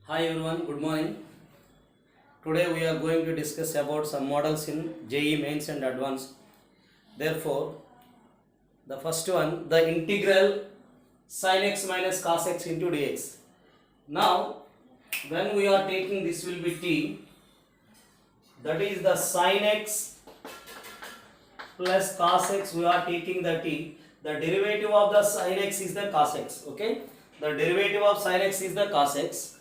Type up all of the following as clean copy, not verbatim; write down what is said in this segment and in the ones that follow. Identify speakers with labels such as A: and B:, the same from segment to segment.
A: Hi everyone, good morning. Today we are going to discuss about some models in JEE Mains and Advanced. Therefore, the first one, the integral sin x minus cos x into dx. Now, when we are taking this will be t, that is the sin x plus cos x, we are taking the t. The derivative of the sin x is the cos x, okay? The derivative of sin x is the cos x.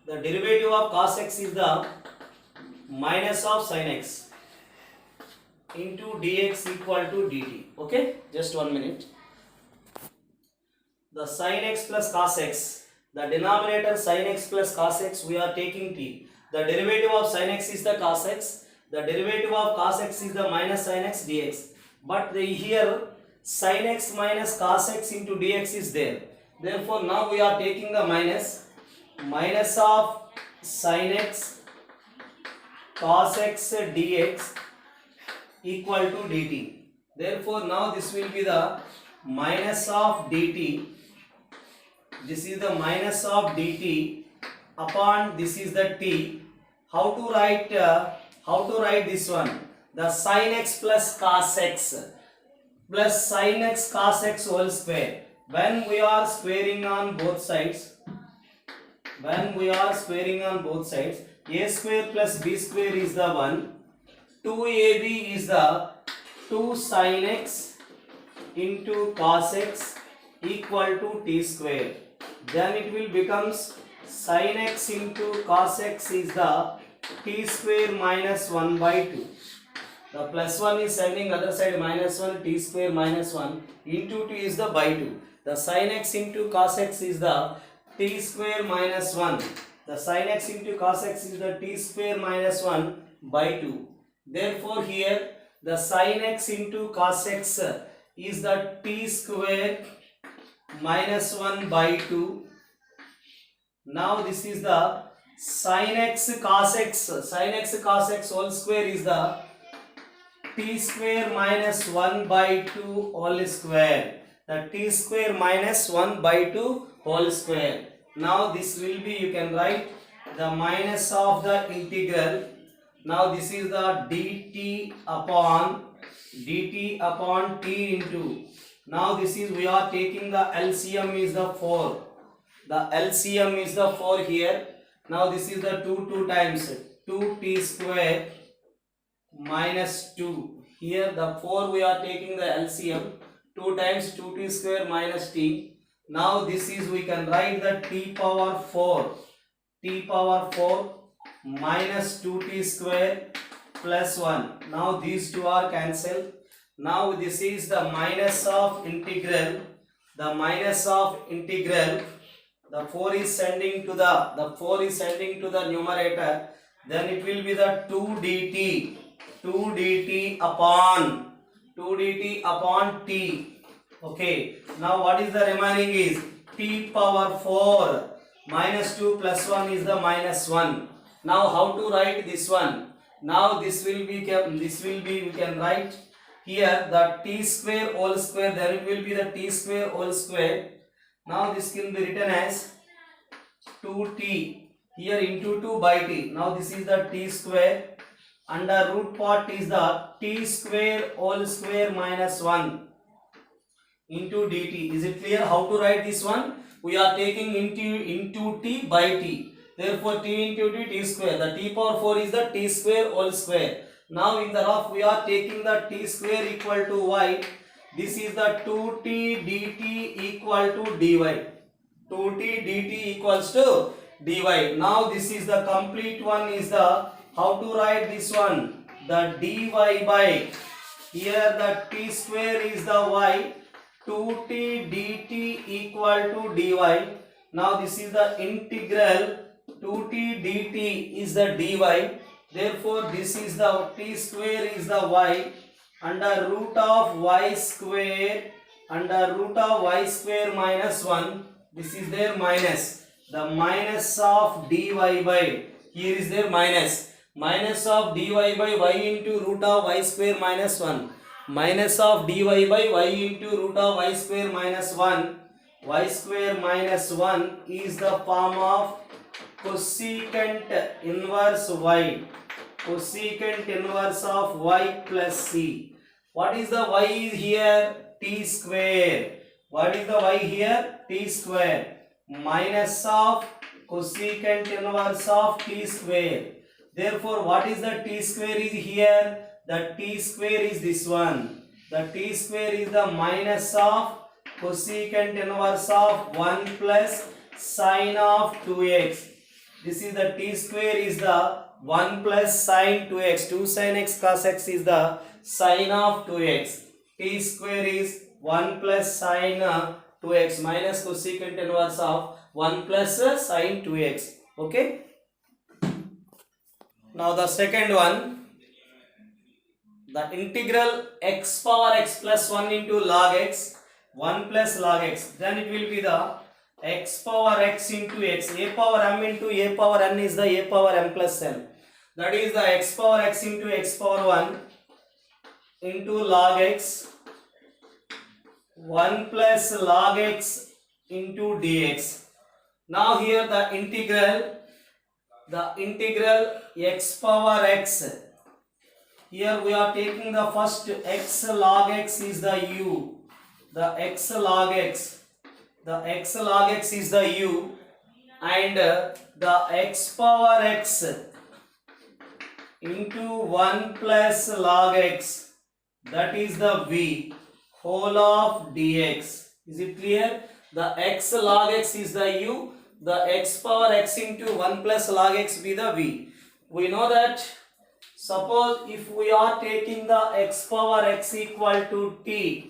A: The derivative of cos x is the minus of sin x into dx equal to dt. Okay, just 1 minute. The sin x plus cos x, the denominator sin x plus cos x, we are taking t. The derivative of sin x is the cos x, the derivative of cos x is the minus sin x dx. But here sin x minus cos x into dx is there. Therefore, now we are taking the minus of sin x cos x dx equal to dt. Therefore, now this will be the minus of dt. This is the minus of dt upon this is the t. How to write this one? The sin x plus cos x plus sin x cos x whole square. When we are squaring on both sides, a square plus b square is the 1. 2ab is the 2 sin x into cos x equal to t square. Then it will becomes sin x into cos x is the t square minus 1 by 2. The plus 1 is sending other side minus 1, t square minus 1 into 2 is the by 2. The sin x into cos x is the t square minus 1. The sin x into cos x is the t square minus 1 by 2. Therefore, here the sin x into cos x is the t square minus 1 by 2. Now this is the sin x cos x whole square is the t square minus 1 by 2 whole square. The t square minus 1 by 2 whole square. Now this will be, you can write the minus of the integral. Now this is the dt upon t into. Now this is, we are taking the LCM is the 4. The LCM is the 4 here. Now this is the 2 times 2t square minus 2. Here the 4 we are taking the LCM. 2 times 2t square minus t. Now this is, we can write the t power 4 minus 2t square plus 1. Now these two are cancelled. Now this is the minus of integral. The 4 is sending to the numerator. Then it will be the 2dt upon t. Okay. Now what is the remaining is t power 4 minus 2 plus 1 is the minus 1. Now how to write this one? Now this will be we can write here the t square whole square, then it will be the t square whole square. Now this can be written as 2t here into 2 by t. Now this is the t square, under root part is the t square whole square minus 1 into dt. Is it clear how to write this one? We are taking into t by t. Therefore, t into t square. The t power 4 is the t square whole square. Now in the rough we are taking the t square equal to y. This is the 2t dt equal to dy. 2t dt equals to dy. Now this is the complete one is the, how to write this one? The dy by, here the t square is the y. 2t dt equal to dy. Now this is the integral 2t dt is the dy. Therefore this is the t square is the y under root of y square minus 1. This is their minus. The minus of dy by, here is their minus of dy by y into root of y square minus 1. Minus of dy by y into root of y square minus 1. Y square minus 1 is the form of cosecant inverse y. Cosecant inverse of y plus c. What is the y here? T square. What is the y here? T square. Minus of cosecant inverse of t square. Therefore, what is the t square is here? The t square is this one. The t square is the minus of cosecant inverse of 1 plus sine of 2x. This is the t square is the 1 plus sine 2x. 2 sine x cos x is the sine of 2x. T square is 1 plus sine 2x minus cosecant inverse of 1 plus sine 2x. Okay. Now the second one, the integral x power x plus 1 into log x, 1 plus log x, then it will be the x power x into x, a power m into a power n is the a power m plus n. That is the x power x into x power 1 into log x, 1 plus log x into dx. Now here the integral x power x. Here we are taking the first x log x is the u. The x log x is the u, and the x power x into 1 plus log x, that is the v, whole of dx. Is it clear? The x log x is the u, the x power x into 1 plus log x be the v. We know that suppose if we are taking the x power x equal to t,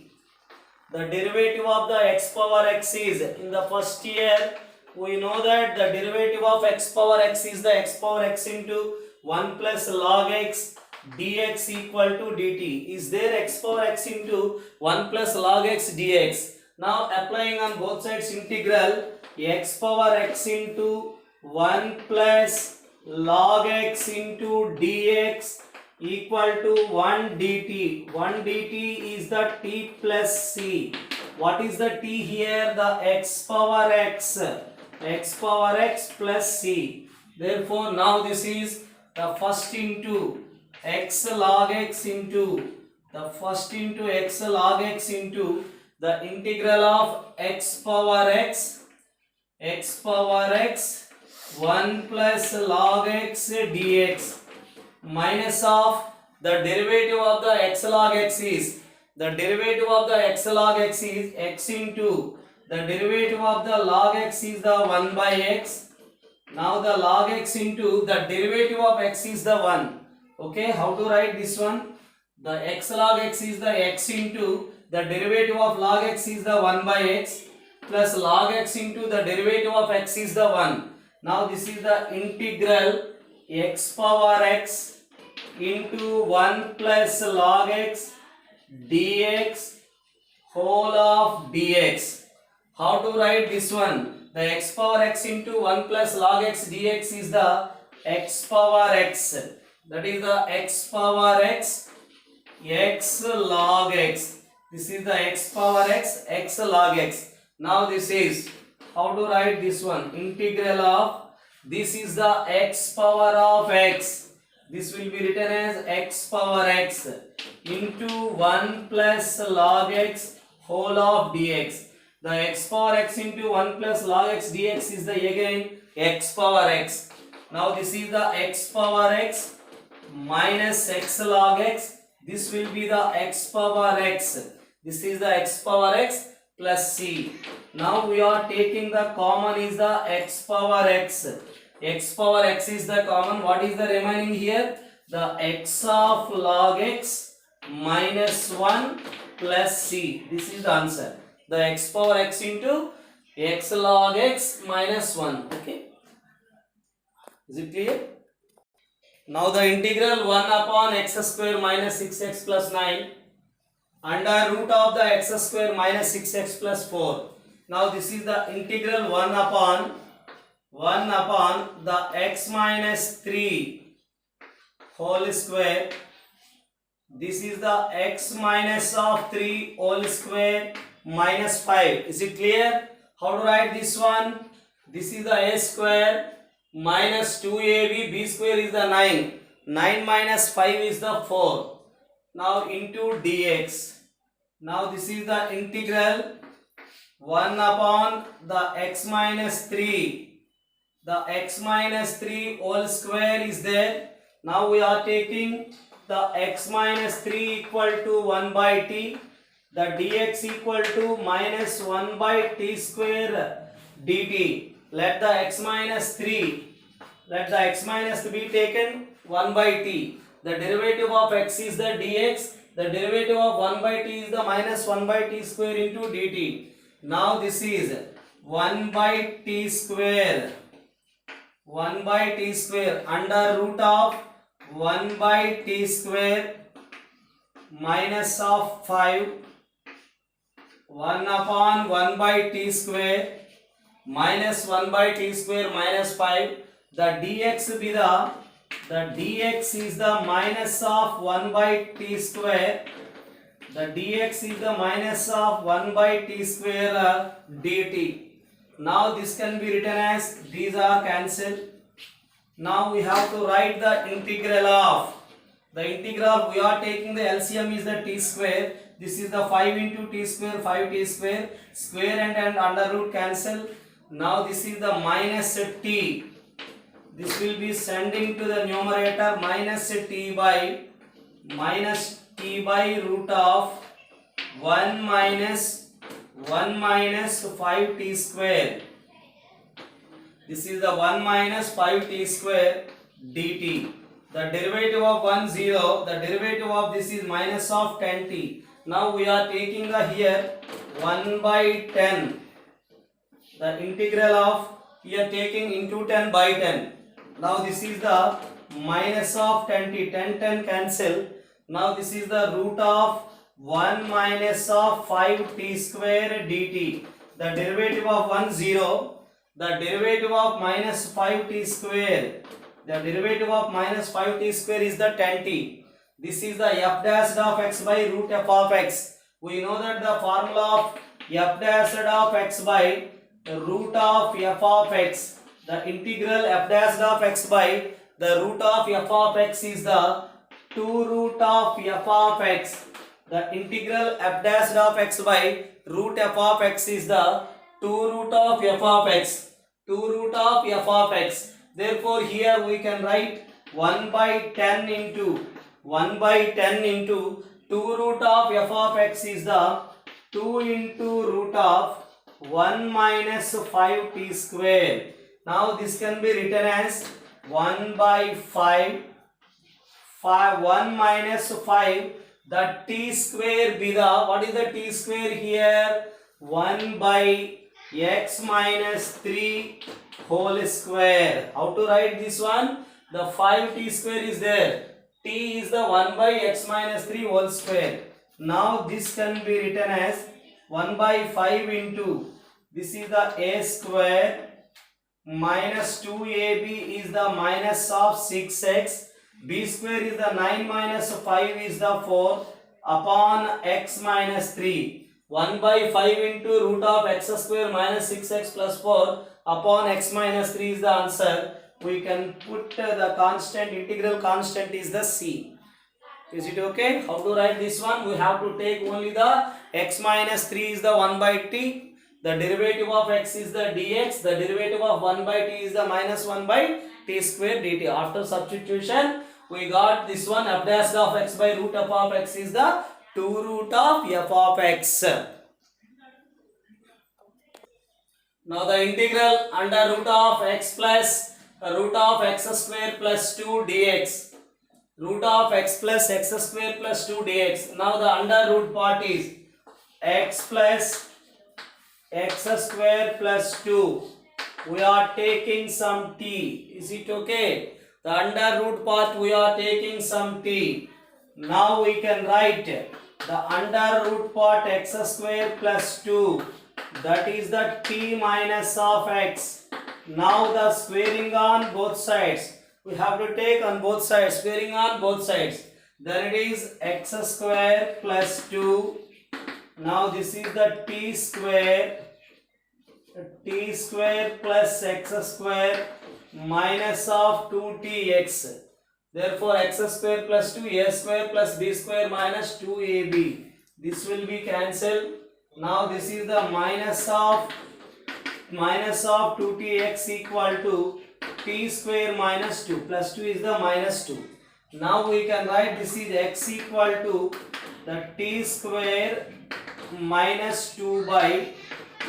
A: the derivative of the x power x is, in the first year we know that the derivative of x power x is the x power x into 1 plus log x dx equal to dt. Is there x power x into 1 plus log x dx? Now applying on both sides integral x power x into 1 plus log x into dx equal to 1 dt. 1 dt is the t plus c. What is the t here? The x power x plus c. Therefore now this is the first into x log x into the integral of x power x 1 plus log x dx minus of the derivative of the x log x is x into the derivative of the log x is the 1 by x. Now the log x into the derivative of x is the 1. Okay, how to write this one? The x log x is the x into the derivative of log x is the 1 by x plus log x into the derivative of x is the 1. Now this is the integral x power x into 1 plus log x dx whole of dx. How to write this one? The x power x into 1 plus log x dx is the x power x. That is the x power x log x. This is the x power x log x. Now this is, how to write this one? Integral of, this is the x power of x. This will be written as x power x into 1 plus log x whole of dx. The x power x into 1 plus log x dx is the again x power x. Now this is the x power x minus x log x. This will be the x power x. This is the x power x plus c. Now we are taking the common is the x power x. X power x is the common. What is the remaining here? The x of log x minus 1 plus c. This is the answer. The x power x into x log x minus 1. Okay. Is it clear? Now the integral 1 upon x square minus 6x plus 9 under root of the x square minus 6x plus 4. Now this is the integral 1 upon the x minus 3 whole square. This is the x minus of 3 whole square minus 5. Is it clear? How to write this one? This is the a square minus 2ab, b square is the 9. 9 minus 5 is the 4. Now into dx. Now this is the integral 1 upon the x minus 3. The x minus 3 whole square is there. Now we are taking the x minus 3 equal to 1 by t. The dx equal to minus 1 by t square dt. Let the x minus 3 be taken 1 by t. The derivative of x is the dx. The derivative of 1 by t is the minus 1 by t square into dt. Now this is 1 by t square. 1 by t square under root of 1 by t square minus of 5. 1 upon 1 by t square minus 1 by t square minus 5. The dx is the minus of 1 by t square. The dx is the minus of 1 by t square dt. Now this can be written as these are cancelled. Now we have to write the integral of. The integral we are taking the LCM is the t square. This is the 5 into t square, 5t square. Square and under root cancel. Now this is the minus t. This will be sending to the numerator minus t by root of 1 minus 5t square. This is the 1 minus 5t square dt. The derivative of 1 0. The derivative of this is minus of 10t. Now we are taking the here 1 by 10. The integral of we are taking into 10 by 10. Now this is the minus of 10t. 10 cancel. Now this is the root of 1 minus of 5t square dt. The derivative of 1 0. The derivative of minus 5t square. The derivative of minus 5t square is the 10t. This is the f dash of x by root f of x. We know that the formula of f dash of x by root of f of x. The integral f dash of x by the root of f of x is the 2 root of f of x. The integral f dash of x by root f of x is the 2 root of f of x. 2 root of f of x. Therefore here we can write 1 by 10 into 2 root of f of x is the 2 into root of 1 minus 5t square. Now this can be written as 1 by 1 minus 5. The t square be the, what is the t square here? 1 by x minus 3 whole square. How to write this one? The 5t square is there. T is the 1 by x minus 3 whole square. Now this can be written as 1 by 5 into, this is the a square minus 2ab is the minus of 6x. B square is the 9 minus 5 is the 4 upon x minus 3. 1 by 5 into root of x square minus 6x plus 4 upon x minus 3 is the answer. We can put the constant, integral constant is the c. Is it okay? How to write this one? We have to take only the x minus 3 is the 1 by t. The derivative of x is the dx. The derivative of 1 by t is the minus 1 by t square dt. After substitution, we got this one f dash of x by root f of x is the 2 root of f of x. Now the integral under root of x plus root of x square plus 2 dx. Root of x plus x square plus 2 dx. Now the under root part is x plus x square plus 2. We are taking some t. Is it okay? The under root part we are taking some t. Now we can write the under root part x square plus 2. That is the t minus of x. Now the squaring on both sides. We have to take on both sides. Squaring on both sides. Then it is x square plus 2. Now this is the t square plus x square minus of 2tx. Therefore, x square plus 2 a square plus b square minus 2ab. This will be cancelled. Now this is the minus of 2tx equal to t square minus 2 plus 2 is the minus 2. Now we can write this is x equal to the t square minus 2 by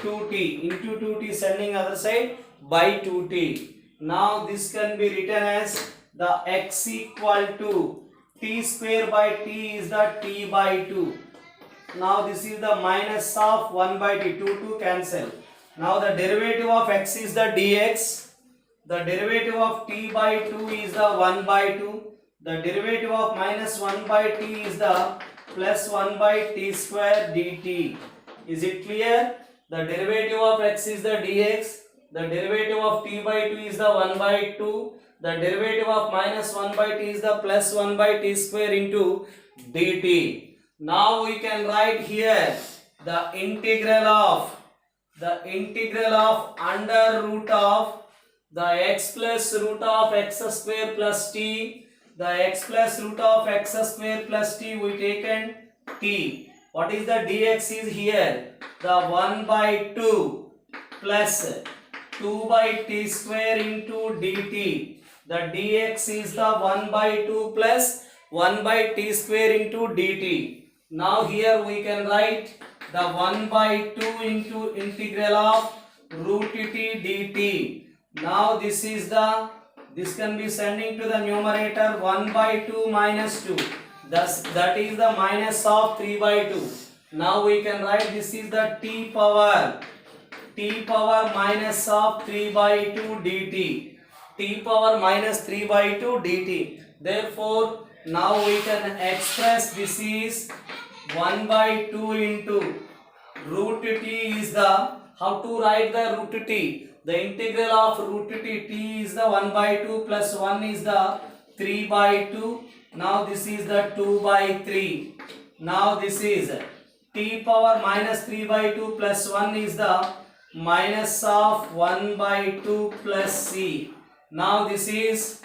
A: 2t into 2t sending other side by 2t. Now this can be written as the x equal to t square by t is the t by 2. Now this is the minus of 1 by t, 2 cancel. Now the derivative of x is the dx. The derivative of t by 2 is the 1 by 2. The derivative of minus 1 by t is the plus 1 by t square dt. Is it clear? The derivative of x is the dx. The derivative of t by 2 is the 1 by 2. The derivative of minus 1 by t is the plus 1 by t square into dt. Now we can write here the integral of under root of the x plus root of x square plus t. The x plus root of x square plus t we taken t. What is the dx is here? The 1 by 2 plus 2 by t square into dt. The dx is the 1 by 2 plus 1 by t square into dt. Now here we can write the 1 by 2 into integral of root t dt. Now this can be sending to the numerator 1 by 2 minus 2. Thus that is the minus of 3 by 2. Now we can write this is the t power minus of 3 by 2 dt. T power minus 3 by 2 dt. Therefore now we can express this is 1 by 2 into root t is the, how to write the root t? The integral of root t is the 1 by 2 plus 1 is the 3 by 2. Now this is the 2 by 3. Now this is t power minus 3 by 2 plus 1 is the minus of 1 by 2 plus c. Now this is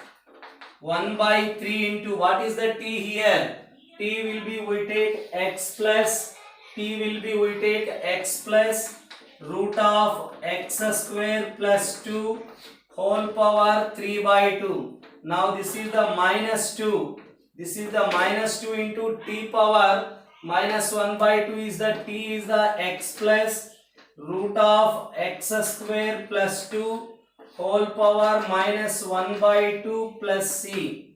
A: 1 by 3 into, what is the t here? T will be, we take x plus root of x square plus 2 whole power 3 by 2. Now this is the minus 2. This is the minus 2 into t power minus 1 by 2 is the t is the x plus root of x square plus 2 whole power minus 1 by 2 plus c.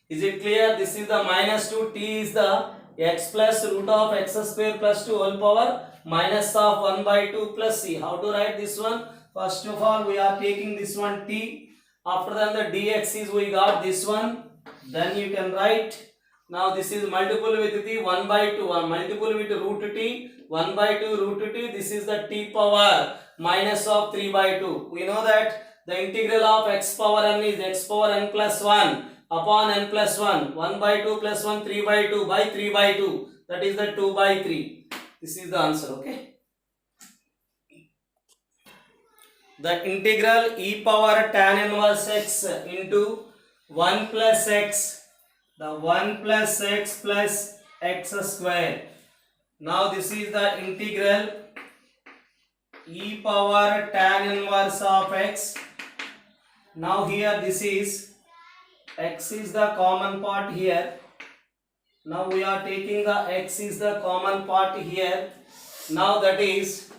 A: Is it clear? This is the minus 2, t is the x plus root of x square plus 2 whole power minus of 1 by 2 plus c. How to write this one? First of all we are taking this one t. After that the dx is, we got this one. Then you can write, now this is multiple with the 1 by 2, multiple with root t, 1 by 2 root t, this is the t power minus of 3 by 2. We know that the integral of x power n is x power n plus 1 upon n plus 1, 1 by 2 plus 1, 3 by 2 by 3 by 2, that is the 2 by 3. This is the answer, okay. The integral e power tan inverse x into 1 plus x, the 1 plus x plus x square. Now this is the integral e power tan inverse of x. Now here this is, x is the common part here. Now we are taking the x is the common part here. Now that is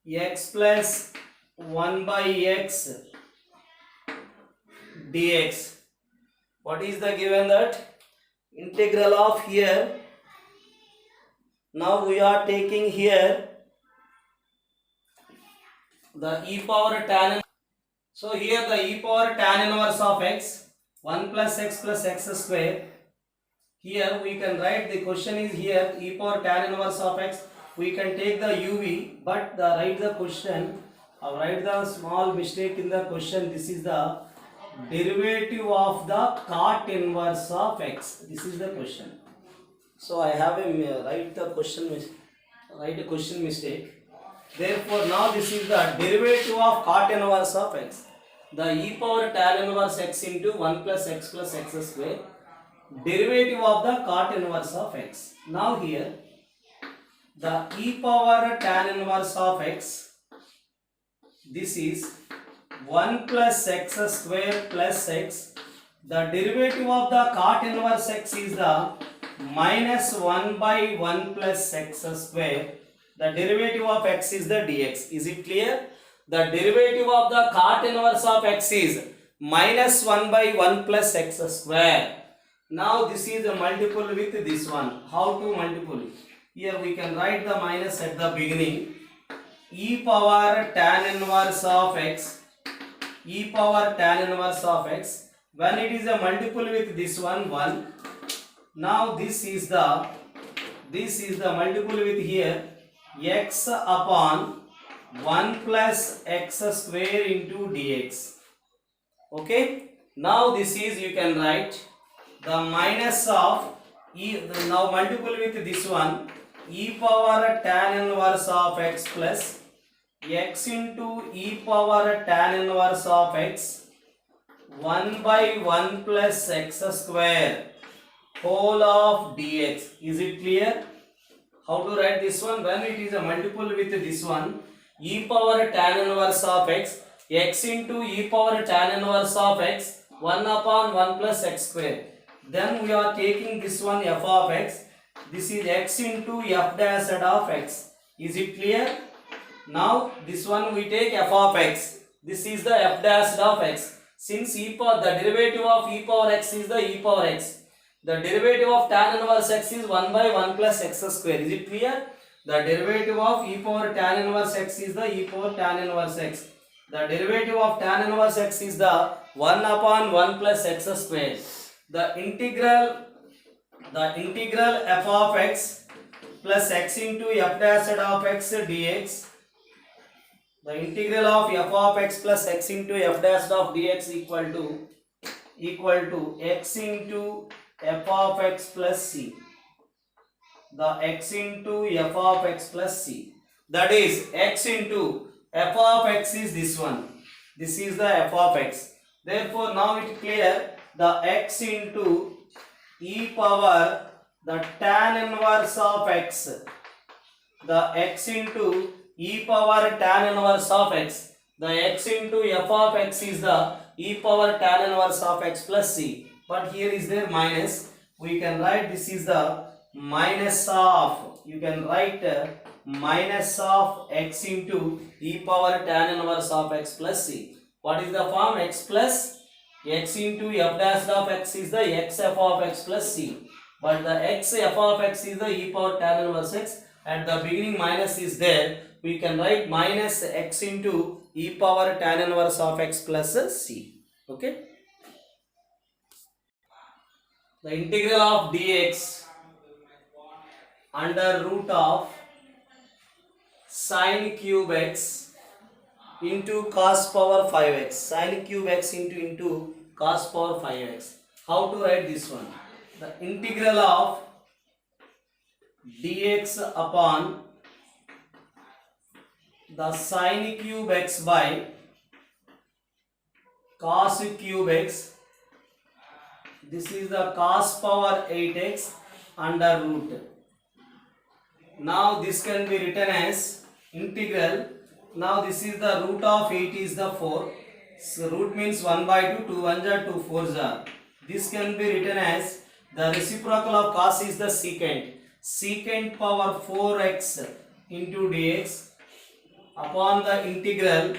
A: x plus 1 by x dx. What is the given that? Integral of here. Now we are taking here the e power tan. So here the e power tan inverse of x, 1 plus x square. Here we can write, the question is here e power tan inverse of x. We can take the uv, but write the question, write the small mistake in the question. This is the derivative of the cot inverse of x. This is the question. So I have a write a question mistake. Therefore now this is the derivative of cot inverse of x. the e power tan inverse x into 1 plus x square, derivative of the cot inverse of x. Now here, the e power tan inverse of x, this is 1 plus x square plus x. The derivative of the cot inverse x is the minus 1 by 1 plus x square. The derivative of x is the dx. Is it clear? The derivative of the cot inverse of x is minus 1 by 1 plus x square. Now this is a multiple with this one. How to multiple? Here we can write the minus at the beginning. E power tan inverse of x, e power tan inverse of x. When it is a multiple with this one 1. Now this is the multiple with here x upon 1 plus x square into dx. Okay. Now this is, you can write the minus of e, now multiple with this one, e power tan inverse of x plus x into e power tan inverse of x 1 by 1 plus x square whole of dx. Is it clear? How to write this one? When it is a multiple with this one, e power tan inverse of x, x into e power tan inverse of x 1 upon 1 plus x square. Then we are taking this one f of x. This is x into f dash of x. Is it clear? Now this one we take f of x. This is the f dash of x. Since the derivative of e power x is the e power x, the derivative of tan inverse x is 1 by 1 plus x square. Is it clear? The derivative of e power tan inverse x is the e power tan inverse x. The derivative of tan inverse x is the 1 upon 1 plus x square. The integral f of x plus x into f dash of x dx. The integral of f of x plus x into f dash of dx equal to x into f of x plus c. The x into f of x plus c. That is, x into f of x is this one. This is the f of x. Therefore, now it clear, the x into e power the tan inverse of x. The x into e power tan inverse of x. The x into f of x is the e power tan inverse of x plus c. But here is there minus. We can write this is the minus of, you can write minus of x into e power tan inverse of x plus c. What is the form? X plus x into f dash of x is the x f of x plus c. But the x f of x is the e power tan inverse x. At the beginning minus is there. We can write minus x into e power tan inverse of x plus c. Okay. The integral of dx under root of sin cube x into cos power 5x. Sin cube x into cos power 5x. How to write this one? The integral of dx upon the sin cube x by cos cube x. This is the cos power 8x under root. Now this can be written as integral. Now this is the root of 8 is the 4. So root means 1 by 2, 2 1s are 2 4s are. This can be written as the reciprocal of cos is the secant. Secant power 4x into dx upon the integral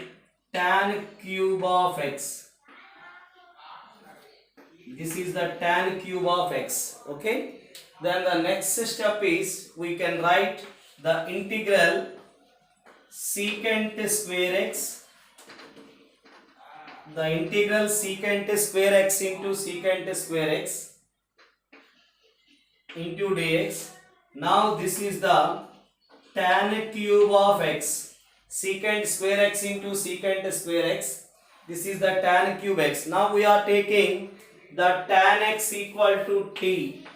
A: tan cube of x. This is the tan cube of x. Okay. Then the next step is we can write the integral secant square x. The integral secant square x into secant square x into dx. Now this is the tan cube of x. Secant square x into secant square x. This is the tan cube x. Now we are taking the tan x equal to t.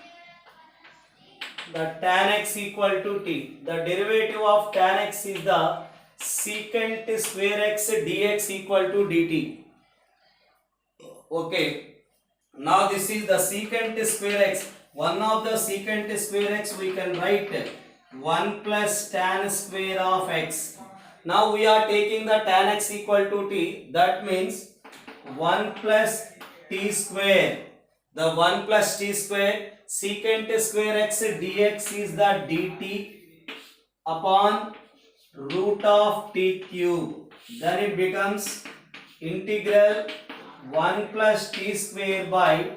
A: The tan x equal to t. The derivative of tan x is the secant square x dx equal to dt. Okay, now this is the secant square x. One of the secant square x we can write 1 plus tan square of x. Now we are taking the tan x equal to t, that means 1 plus t square. The 1 plus t square, secant square x dx is the dt upon root of t cube. Then it becomes integral 1 plus t square by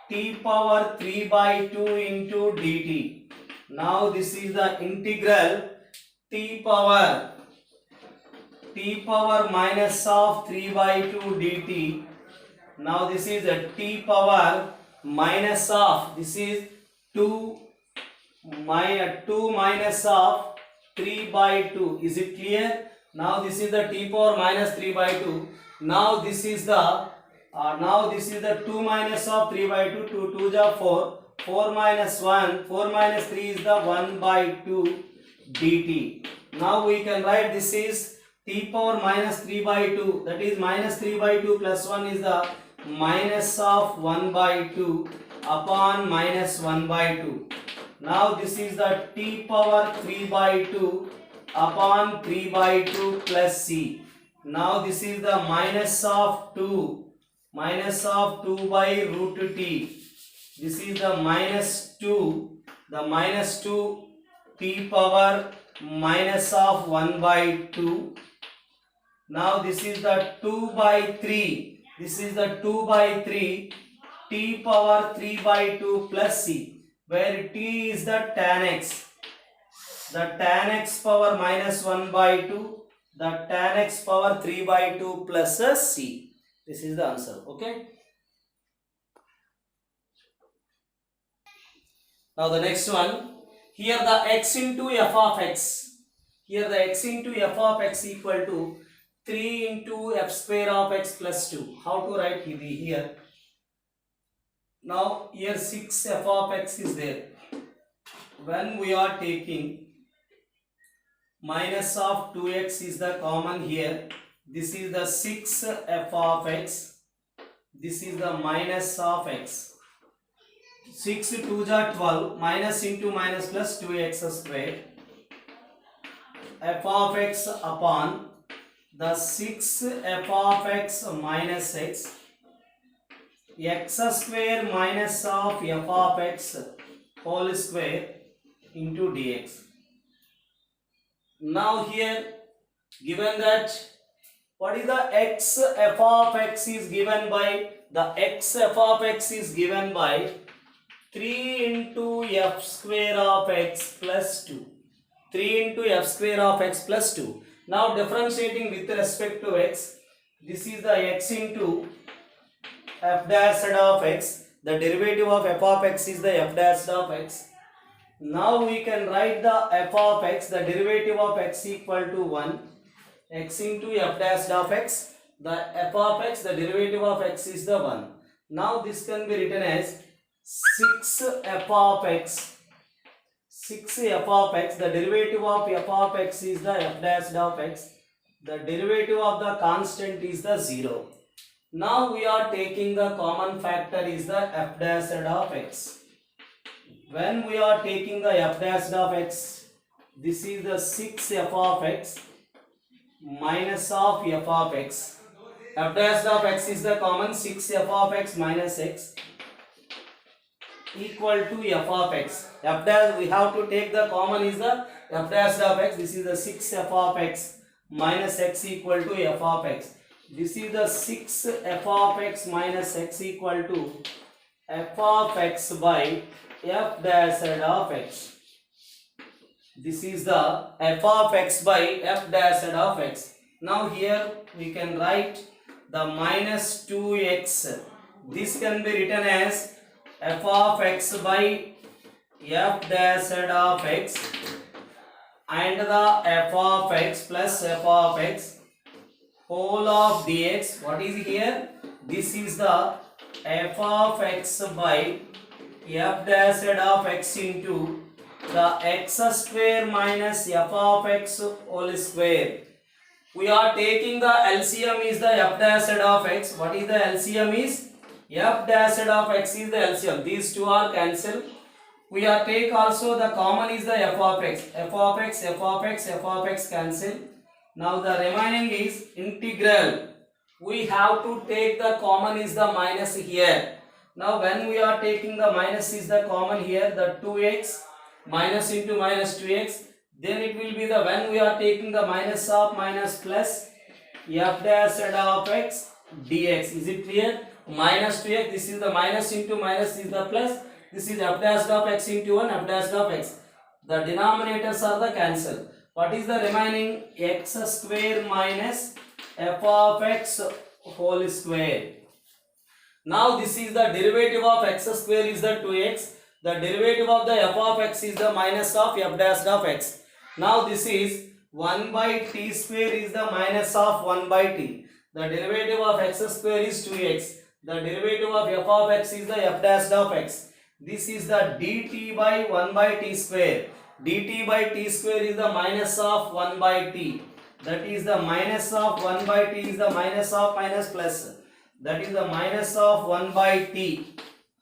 A: t power 3 by 2 into dt. Now this is the integral t power minus of 3 by 2 dt. Now this is a t power minus of, this is 2 minus of 3 by 2. Is it clear? Now this is the t power minus 3 by 2. Now this is the 2 minus of 3 by 2. 2 2 is 4. 4 minus 1. 4 minus 3 is the 1 by 2 dt. Now we can write this is t power minus 3 by 2. That is minus 3 by 2 plus 1 is the minus of 1 by 2 upon minus 1 by 2. Now this is the t power 3 by 2 upon 3 by 2 plus c. Now this is the minus of 2 by root t. This is the minus 2 t power minus of 1 by 2. Now this is the 2 by 3. This is the 2 by 3 t power 3 by 2 plus c, where t is the tan x. The tan x power minus 1 by 2, the tan x power 3 by 2 plus c. This is the answer. Okay. Now the next one. Here the x into f of x. Here the x into f of x equal to 3 into f square of x plus 2. How to write here? Now here 6 f of x is there. When we are taking minus of 2x is the common here. This is the 6 f of x. This is the minus of x. 6 2 is 12. Minus into minus plus 2x square. F of x upon the 6 f of x minus x. X square minus of f of x whole square into dx. Now here given that what is the x f of x is given by, the x f of x is given by 3 into f square of x plus 2. 3 into f square of x plus 2. Now differentiating with respect to x, this is the x into f dash of x. The derivative of f of x is the f dash of x. Now we can write the f of x, the derivative of x equal to 1. X into f dash of x. The f of x, the derivative of x is the 1. Now this can be written as 6 f of x. 6 f of x, the derivative of f of x is the f dash of x. The derivative of the constant is the 0. Now we are taking the common factor is the f dash of x. When we are taking the f dash of x, this is the 6 f of x minus of f of x. F dash of x is the common, 6 f of x minus x equal to f of x. F dash we have to take the common is the f dash of x. This is the 6 f of x minus x equal to f of x. This is the 6 f of x minus x equal to f of x by f dash of x. This is the f of x by f dash of x. Now here we can write the minus 2x. This can be written as f of x by f dash of x and the f of x plus f of x whole of dx. What is here? This is the f of x by f dash of x into the x square minus f of x whole square. We are taking the LCM is the f dash of x. What is the LCM is? F dash of x is the LCM. These two are cancelled. We are take also the common is the f of x. F of x, f of x, f of x cancel. Now the remaining is integral. We have to take the common is the minus here. Now when we are taking the minus is the common here, the 2x minus into minus 2x, then it will be the when we are taking the minus of minus plus f dash of x dx. Is it clear? Minus 2x, this is the minus into minus is the plus, this is f dash of x into 1 f dash of x. The denominators are the cancel. What is the remaining? X square minus f of x whole square. Now this is the derivative of x square is the 2x. The derivative of the f of x is the minus of f dash of x. Now this is 1 by t square is the minus of 1 by t. The derivative of x square is 2x. The derivative of f of x is the f dash of x. This is the dt by 1 by t square. Dt by t square is the minus of 1 by t. That is the minus of 1 by t is the minus of minus plus. That is the minus of 1 by t.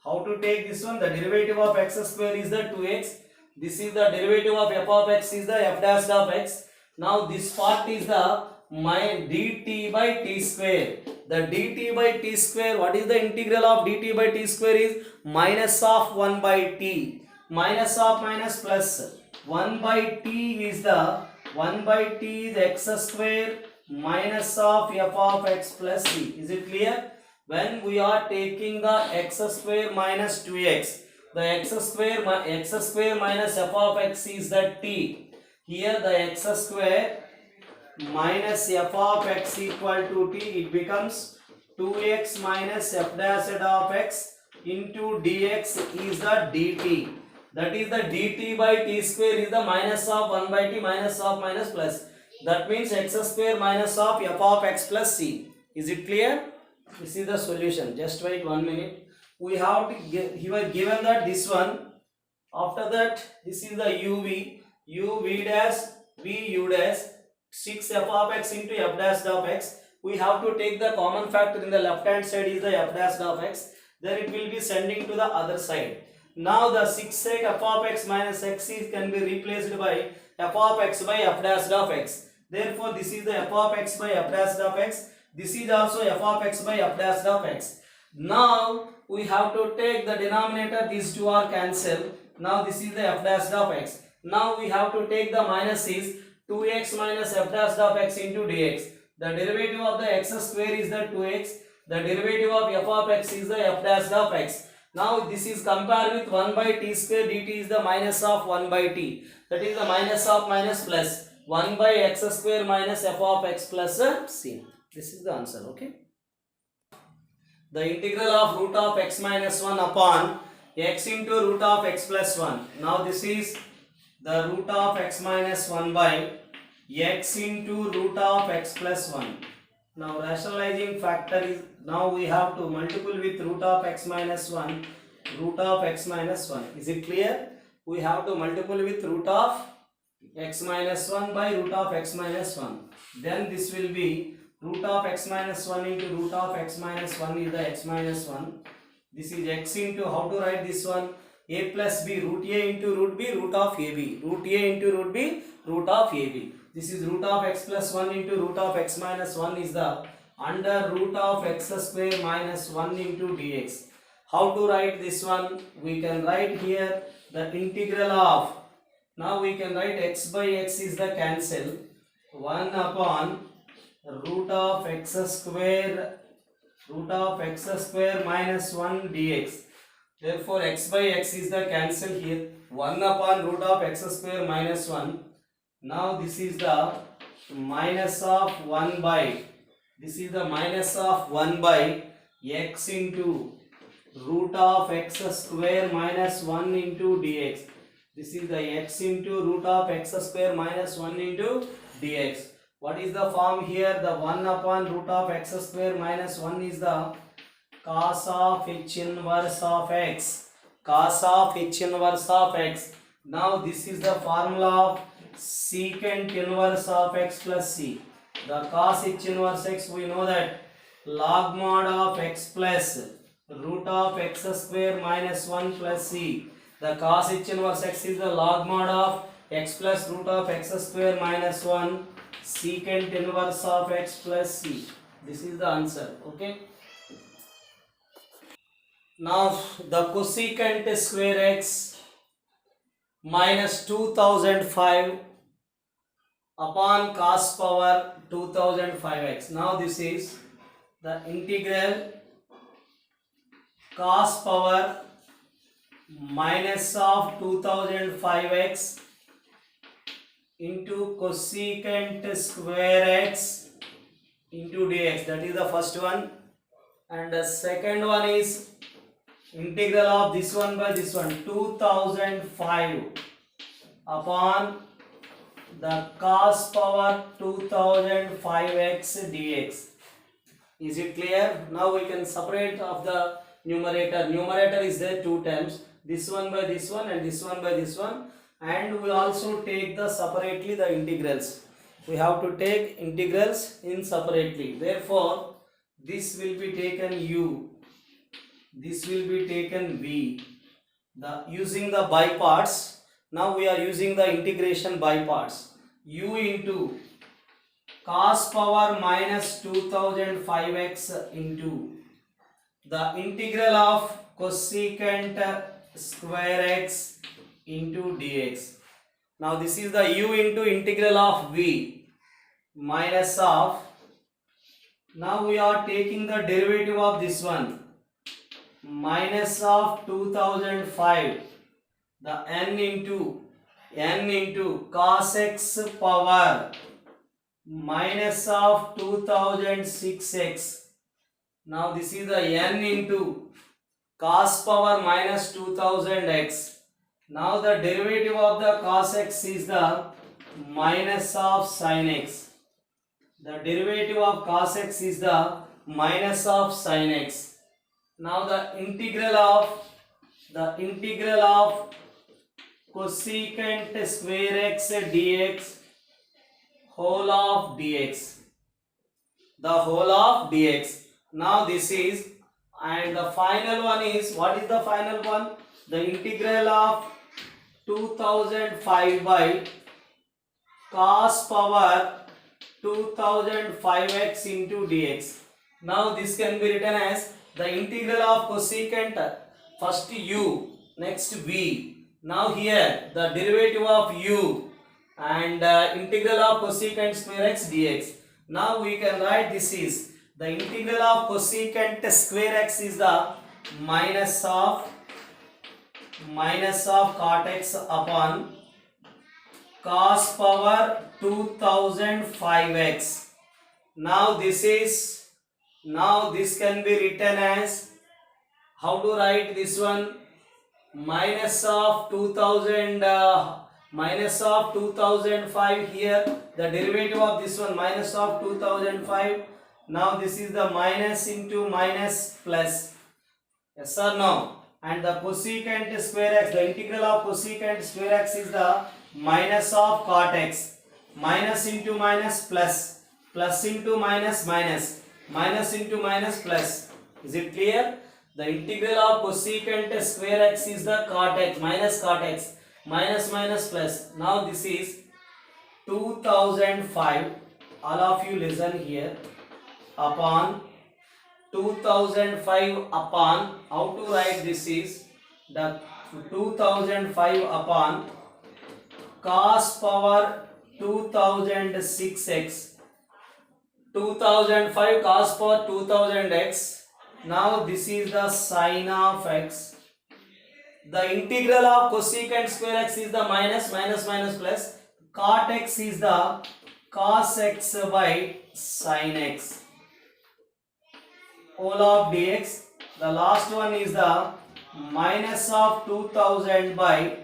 A: How to take this one? The derivative of x square is the 2x. This is the derivative of f of x is the f dash of x. Now this part is the dt by t square. The dt by t square, what is the integral of dt by t square is minus of 1 by t. Minus of minus plus. 1 by t is the 1 by t is x square minus of f of x plus c. Is it clear? When we are taking the x square minus 2x, the x square minus f of x is the t. Here the x square minus f of x equal to t, it becomes 2x minus f dash of x into dx is the dt. That is the dt by t square is the minus of 1 by t minus of minus plus. That means x square minus of f of x plus c. Is it clear? This is the solution. Just wait 1 minute. We have to get, he was given that this one. After that, this is the uv dash vu dash 6 f of x into f dash of x. We have to take the common factor in the left hand side is the f dash of x. Then it will be sending to the other side. Now the 6 sec f of x minus x can be replaced by f of x by f dash of x. Therefore, this is the f of x by f dash of x. This is also f of x by f dash of x. Now we have to take the denominator. These two are cancelled. Now this is the f dash of x. Now we have to take the minus is 2x minus f dash of x into dx. The derivative of the x square is the 2x. The derivative of f of x is the f dash of x. Now this is compared with 1 by t square dt is the minus of 1 by t. That is the minus of minus plus 1 by x square minus f of x plus c. This is the answer. Okay. The integral of root of x minus 1 upon x into root of x plus 1. Now this is the root of x minus 1 by x into root of x plus 1. Now rationalizing factor is, now we have to multiple with root of x minus 1, root of x minus 1. Is it clear? We have to multiple with root of x minus 1 by root of x minus 1. Then this will be root of x minus 1 into root of x minus 1 is the x minus 1. This is x into, how to write this one? A plus b, root a into root b, root of ab. Root a into root b, root of ab. This is root of x plus 1 into root of x minus 1 is the under root of x square minus 1 into dx. How to write this one? We can write here the integral of, now we can write x by x is the cancel, 1 upon root of x square minus 1 dx. Therefore x by x is the cancel here, 1 upon root of x square minus 1. Now this is the minus of 1 by, this is the minus of 1 by x into root of x square minus 1 into dx. This is the x into root of x square minus 1 into dx. What is the form here? The 1 upon root of x square minus 1 is the cos of h inverse of x. Cos of h inverse of x. Now this is the formula of secant inverse of x plus c. The cos h inverse x, we know that log mod of x plus root of x square minus 1 plus c. The cos h inverse x is the log mod of x plus root of x square minus 1 secant inverse of x plus c. This is the answer. Okay. Now the cosecant square x minus 2005 upon cos power 2005x. Now this is the integral cos power minus of 2005x into cosecant square x into dx. That is the first one. And the second one is integral of this one by this one, 2005 upon the cos power 2005x dx. Is it clear? Now we can separate of the numerator. Numerator is there two terms, this one by this one and this one by this one, and we also take the separately the integrals. We have to take integrals in separately. Therefore this will be taken u, this will be taken v. The using the by parts. Now we are using the integration by parts. U into cos power minus 2005x into the integral of cosecant square x into dx. Now this is the u into integral of v minus of, now we are taking the derivative of this one, minus of 2005, the n into cos x power minus of 2006x. Now this is the n into cos power minus 2000x. Now the derivative of the cos x is the minus of sin x. The derivative of cos x is the minus of sin x. Now the integral of cosecant square x dx, whole of dx, the whole of dx. Now this is, and the final one is, what is the final one? The integral of 2005 by cos power 2005x into dx. Now this can be written as the integral of cosecant, first u, next v. Now here the derivative of u and integral of cosecant square x dx. Now we can write this is the integral of cosecant square x is the minus of cot x upon cos power 2005x. Now this can be written as, how to write this one, minus of 2005 here, the derivative of this one minus of 2005. Now this is the minus into minus plus, yes or no? And the cosecant square x, the integral of cosecant square x is the minus of cot x, minus into minus plus, plus into minus minus, minus into minus plus. Is it clear? The integral of cosecant square x is the cot x, minus cot x, minus minus plus. Now this is 2005, all of you listen here, upon 2005 upon, how to write this is, the 2005 upon cos power 2006x, 2005 cos power 2000x. Now this is the sin of x. The integral of cosecant square x is the minus plus, cot x is the cos x by sin x, whole of dx. The last one is the minus of 2000 by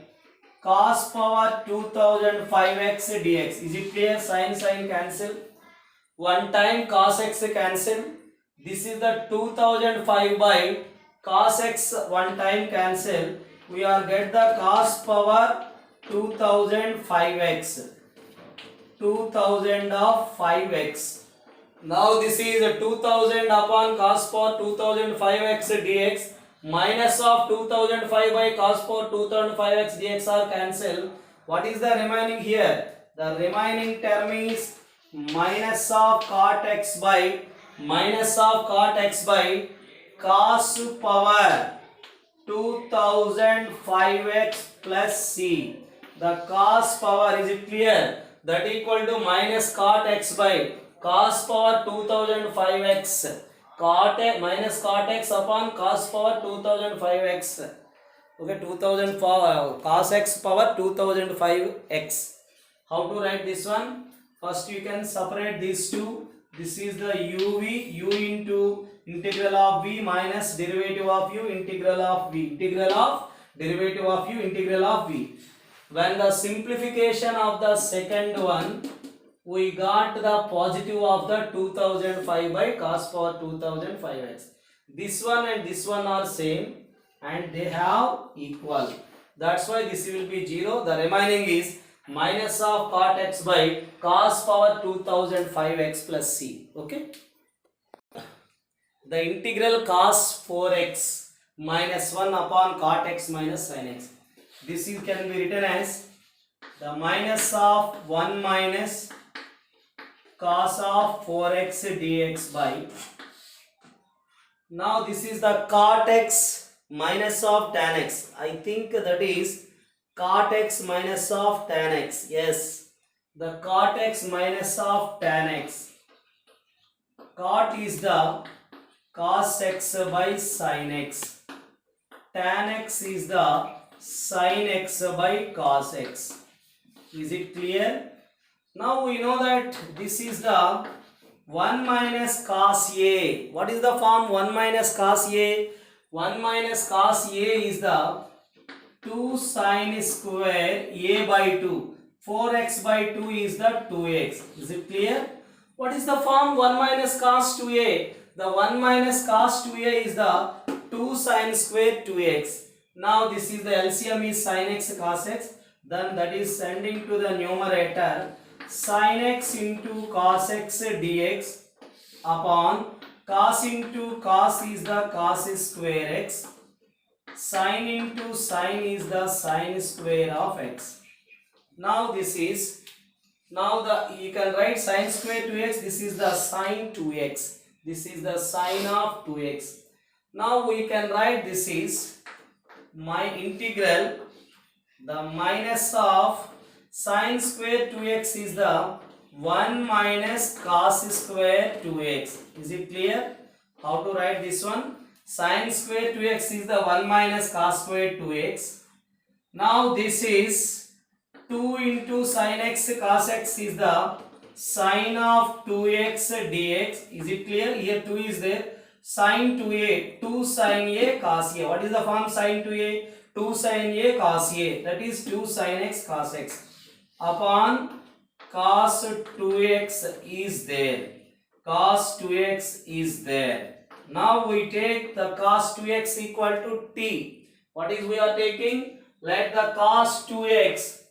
A: cos power 2005x dx. Is it clear? Sin cancel, one time cos x cancel. This is the 2005 by cos x, one time cancel. We are get the cos power 2005x. 2000 of 5x. Now this is 2000 upon cos power 2005x dx minus of 2005 by cos power 2005x dx are cancelled. What is the remaining here? The remaining term is minus of cot x by cos power 2005x plus c. The cos power, is it clear? That equal to minus cot x by cos power 2005x. Minus cot x upon cos power 2005x. Okay, 2005 cos x power 2005x. How to write this one? First you can separate these two. This is the u into integral of v minus derivative of u integral of v. Integral of derivative of u integral of v. When the simplification of the second one, we got the positive of the 2005 by cos power 2005x. This one and this one are same and they have equal. That's why this will be 0. The remaining is minus of cot x by cos power 2005x plus c. Okay. The integral cos 4x minus 1 upon cot x minus sin x. This can be written as the minus of 1 minus cos of 4x dx by. Now this is the cot x minus of tan x. I think that is cot x minus of tan x. Yes, the cot x minus of tan x. Cot is the cos x by sin x. Tan x is the sin x by cos x. Is it clear? Now we know that this is the 1 minus cos a. What is the form 1 minus cos a? 1 minus cos a is the 2 sin square a by 2. 4x by 2 is the 2x. Is it clear? What is the form 1 minus cos 2a? The 1 minus cos 2a is the 2 sin square 2x. Now this is the LCM is sin x cos x. Then that is sending to the numerator sin x into cos x dx upon cos into cos is the cos square x. Sin into sin is the sin square of x. Now this is, you can write sin square 2x. This is the sin 2x. This is the sin of 2x. Now we can write this is my integral, the minus of sin square 2x is the 1 minus cos square 2x. Is it clear? How to write this one? Sin square 2x is the 1 minus cos square 2x. Now this is 2 into sin x cos x is the sin of 2x dx. Is it clear? Here 2 is there. Sin 2a, 2 sin a cos a. What is the form sin 2a? 2 sin a cos a. That is 2 sin x cos x. Upon cos 2x is there. Cos 2x is there. Now we take the cos 2x equal to t. What is we are taking? Let the cos 2x,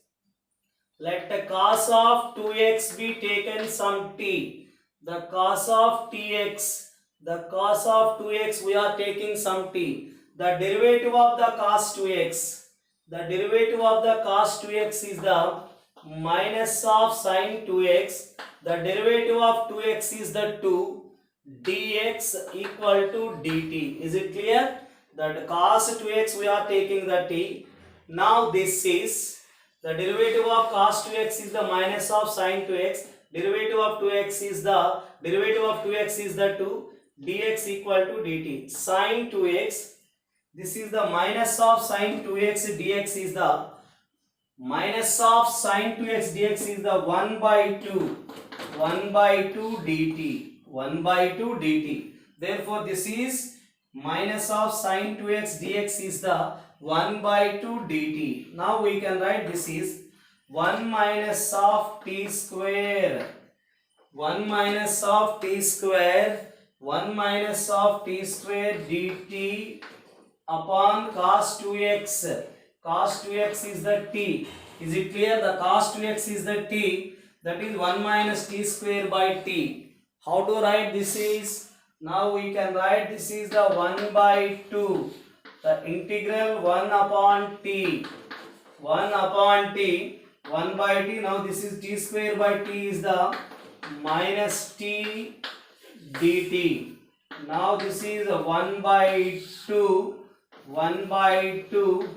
A: let the cos of 2x be taken some t. The cos of tx, the cos of 2x we are taking some t. The derivative of the cos 2x, the derivative of the cos 2x is the minus of sin 2x. The derivative of 2x is the 2. Dx equal to dt. Is it clear? That cos 2x we are taking the t. Now this is the derivative of cos 2x is the minus of sin 2x. Derivative of 2x is the 2. Dx equal to dt. Sin 2x. This is the minus of sin 2x. Dx is the minus of sin 2x. Dx is the 1 by 2. 1 by 2 dt. 1 by 2 dt. Therefore this is minus of sin 2x dx is the 1 by 2 dt. Now we can write this is 1 minus of t square. 1 minus of t square. 1 minus of t square dt upon cos 2x. Cos 2x is the t. Is it clear? The cos 2x is the t. that is 1 minus t square by t. How to write this is, now we can write this is the 1 by 2, the integral 1 upon t, 1 upon t, 1 by t. Now this is t square by t is the minus t dt. Now this is 1 by 2, 1 by 2,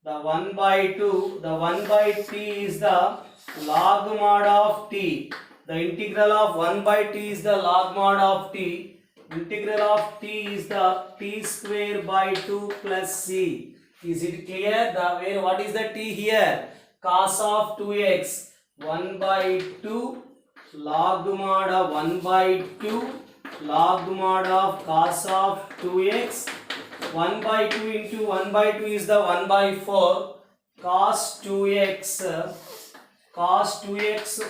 A: the 1 by 2, the 1 by t is the log mod of t. The integral of 1 by t is the log mod of t. Integral of t is the t square by 2 plus c. Is it clear? What is the t here? Cos of 2x. 1 by 2 log mod of 1 by 2 log mod of cos of 2x. 1 by 2 into 1 by 2 is the 1 by 4 cos 2x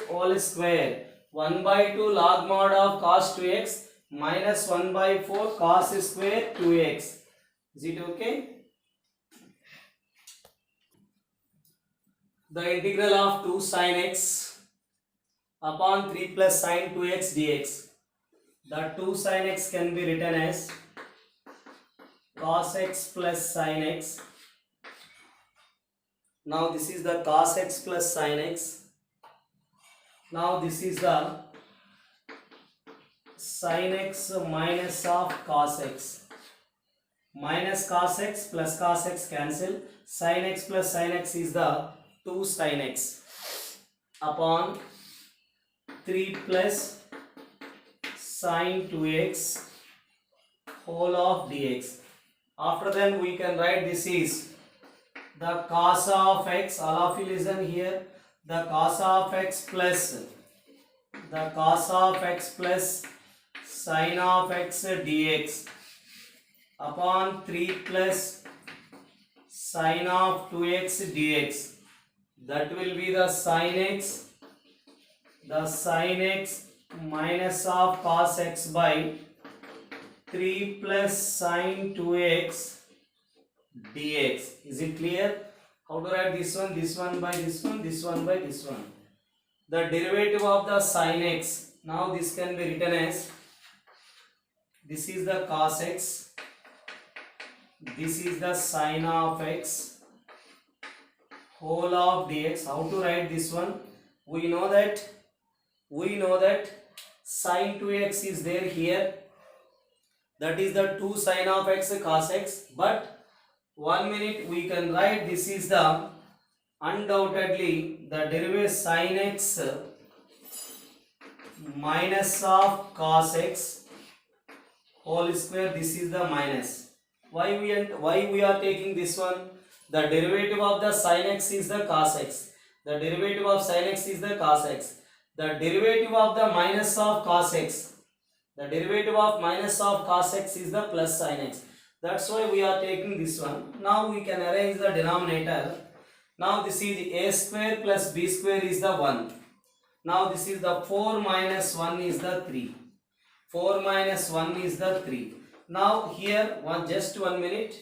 A: whole square. 1 by 2 log mod of cos 2x minus 1 by 4 cos square 2x. Is it okay? The integral of 2 sin x upon 3 plus sin 2x dx. The 2 sin x can be written as cos x plus sin x. Now this is the cos x plus sin x. Now this is the sin x minus of cos x. Minus cos x plus cos x cancel. Sin x plus sin x is the 2 sin x upon 3 plus sin 2x whole of dx. After then we can write this is the cos of x. All of you listen here. The cos of x plus sin of x dx upon 3 plus sin of 2x dx. That will be the sin x minus of cos x by 3 plus sin 2x dx. Is it clear? How to write this one? This one by this one, this one by this one. The derivative of the sin x. Now this can be written as, this is the cos x, this is the sin of x whole of dx. How to write this one? We know that sin 2x is there here. That is the 2 sin of x cos x. But 1 minute, we can write this is the undoubtedly the derivative sin x minus of cos x whole square. This is the minus. Why we are taking this one? The derivative of the sin x is the cos x. The derivative of sin x is the cos x. The derivative of the minus of cos x. The derivative of minus of cos x is the plus sin x. That's why we are taking this one. Now we can arrange the denominator. Now this is a square plus b square is the 1. Now this is the 4 minus 1 is the 3. 4 minus 1 is the 3. Now here just 1 minute.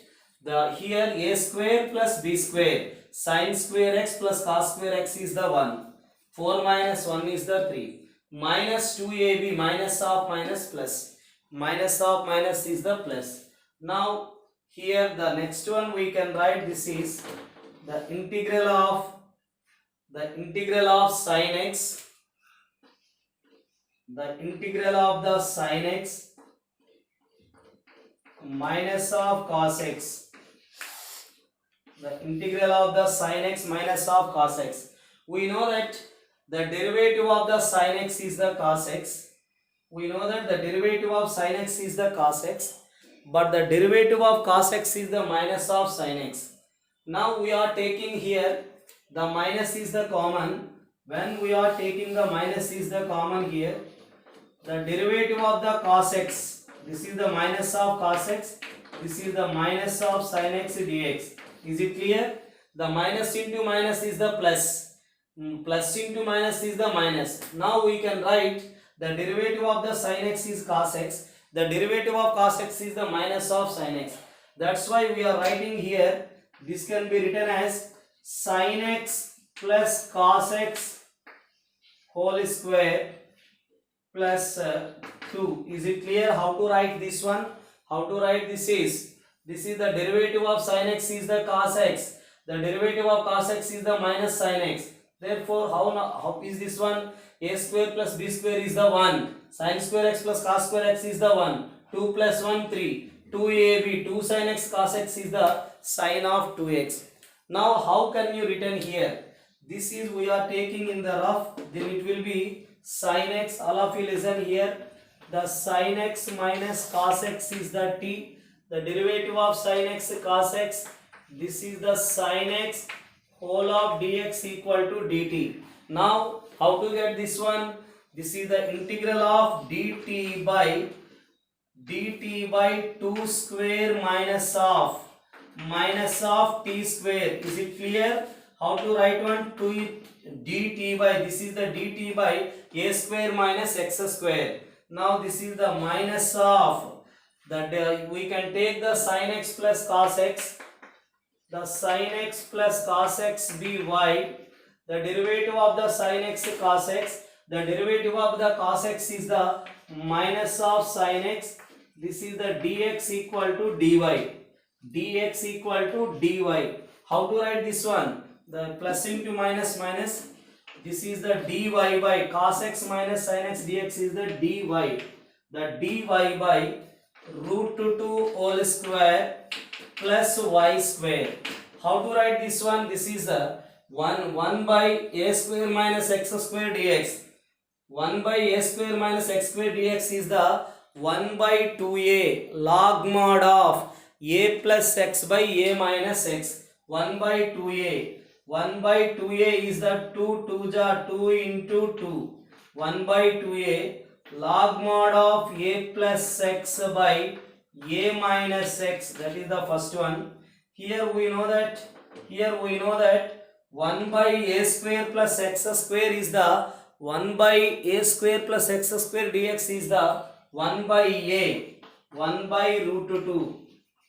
A: Here a square plus b square sin square x plus cos square x is the 1. 4 minus 1 is the 3. Minus 2ab minus of minus plus. Minus of minus is the plus. Now here the next one we can write this is the integral of sin x, the integral of the sin x minus of cos x, the integral of the sin x minus of cos x. We know that the derivative of the sin x is the cos x. We know that the derivative of sin x is the cos x. But the derivative of cos x is the minus of sin x. Now we are taking here the minus is the common. When we are taking the minus is the common here, the derivative of the cos x, this is the minus of cos x, this is the minus of sin x dx. Is it clear? The minus into minus is the plus. Plus into minus is the minus. Now we can write the derivative of the sin x is cos x. The derivative of cos x is the minus of sin x. That's why we are writing here. This can be written as sin x plus cos x whole square plus 2. Is it clear how to write this one? How to write this is the derivative of sin x is the cos x. The derivative of cos x is the minus sin x. Therefore, how is this one? A square plus b square is the 1. Sin square x plus cos square x is the 1. 2 plus 1, 3. 2ab, 2 sin x cos x is the sin of 2x. Now, how can you written here? This is we are taking in the rough, then it will be sin x. All of you listen here. The sin x minus cos x is the t. The derivative of sin x cos x. This is the sin x whole of dx equal to dt. Now, how to get this one? This is the integral of dt by 2 square minus of t square. Is it clear? How to write one? dt by, this is the dt by a square minus x square. Now this is the minus of that we can take the sin x plus cos x. The sin x plus cos x be y. The derivative of the sin x cos x. The derivative of the cos x is the minus of sin x. This is the dx equal to dy. Dx equal to dy. How to write this one? The plus into minus minus. This is the dy by cos x minus sin x dx is the dy. The dy by root 2 whole square plus y square. How to write this one? This is the 1 by a square minus x square dx. 1 by a square minus x square dx is the 1 by 2a log mod of a plus x by a minus x. 1 by 2a. 1 by 2a is the 2 ja 2 into 2. 1 by 2a log mod of a plus x by a minus x. That is the first one. Here we know that 1 by a square plus x square is the 1 by a square plus x square dx is the 1 by a, 1 by root 2.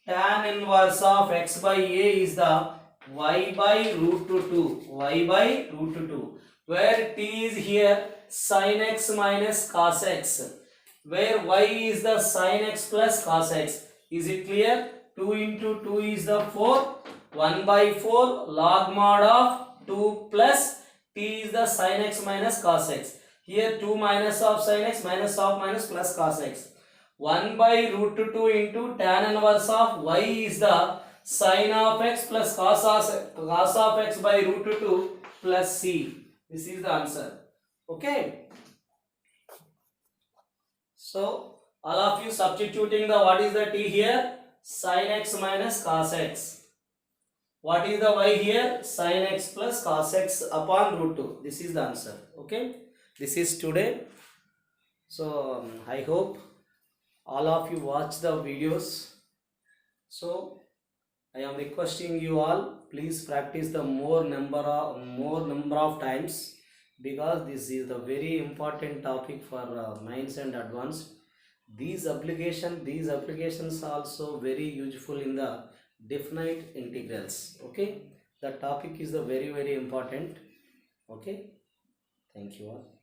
A: Tan inverse of x by a is the y by root 2. Y by root 2. Where t is here sin x minus cos x. Where y is the sin x plus cos x. Is it clear? 2 into 2 is the 4. 1 by 4 log mod of 2 plus t is the sin x minus cos x. Here 2 minus of sin x minus of minus plus cos x. 1 by root 2 into tan inverse of y is the sin of x plus cos of x by root 2 plus c. This is the answer. Okay. So all of you substituting the what is the t here? Sin x minus cos x. What is the y here? Sin x plus cos x upon root 2. This is the answer. Okay. This is today. So I hope all of you watch the videos. So I am requesting you all, please practice the more number of times, because this is the very important topic for mains and advanced. These applications are also very useful in the definite integrals. Okay, the topic is the very important. Okay, thank you all.